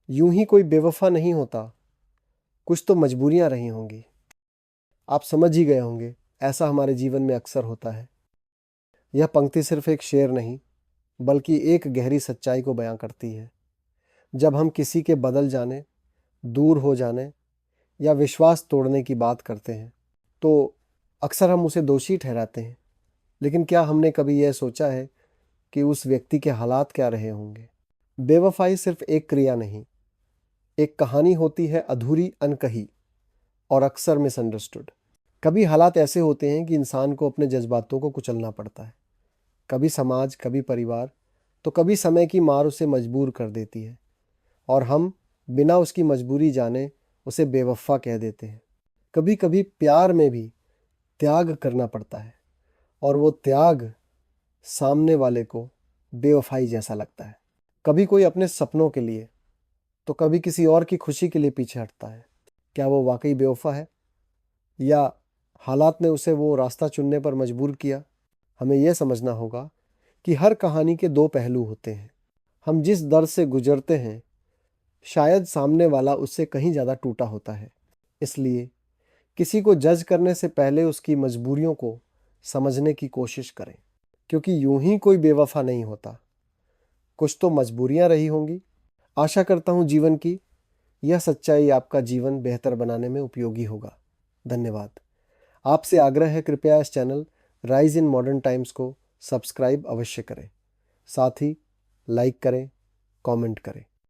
यूं ही कोई बेवफा नहीं होता, कुछ तो मजबूरियां रही होंगी। आप समझ ही गए होंगे, ऐसा हमारे जीवन में अक्सर होता है। यह पंक्ति सिर्फ एक शेर नहीं, बल्कि एक गहरी सच्चाई को बयां करती है। जब हम किसी के बदल जाने, दूर हो जाने या विश्वास तोड़ने की बात करते हैं, तो अक्सर हम उसे दोषी ठहराते हैं। लेकिन क्या हमने कभी यह सोचा है कि उस व्यक्ति के हालात क्या रहे होंगे? बेवफाई सिर्फ एक क्रिया नहीं, एक कहानी होती है, अधूरी, अनकही और अक्सर मिसअंडरस्टूड। कभी हालात ऐसे होते हैं कि इंसान को अपने जज्बातों को कुचलना पड़ता है। कभी समाज, कभी परिवार, तो कभी समय की मार उसे मजबूर कर देती है और हम बिना उसकी मजबूरी जाने उसे बेवफा कह देते हैं। कभी कभी प्यार में भी त्याग करना पड़ता है और वो त्याग सामने वाले को बेवफाई जैसा लगता है। कभी कोई अपने सपनों के लिए, तो कभी किसी और की खुशी के लिए पीछे हटता है। क्या वो वाकई बेवफा है, या हालात ने उसे वो रास्ता चुनने पर मजबूर किया? हमें यह समझना होगा कि हर कहानी के दो पहलू होते हैं। हम जिस दर्द से गुजरते हैं, शायद सामने वाला उससे कहीं ज़्यादा टूटा होता है। इसलिए किसी को जज करने से पहले उसकी मजबूरियों को समझने की कोशिश करें, क्योंकि यूं ही कोई बेवफा नहीं होता, कुछ तो मजबूरियां रही होंगी। आशा करता हूं जीवन की यह सच्चाई आपका जीवन बेहतर बनाने में उपयोगी होगा। धन्यवाद। आपसे आग्रह है, कृपया इस channel rise in modern times को सब्सक्राइब अवश्य करें। साथ ही लाइक करें, कमेंट करें।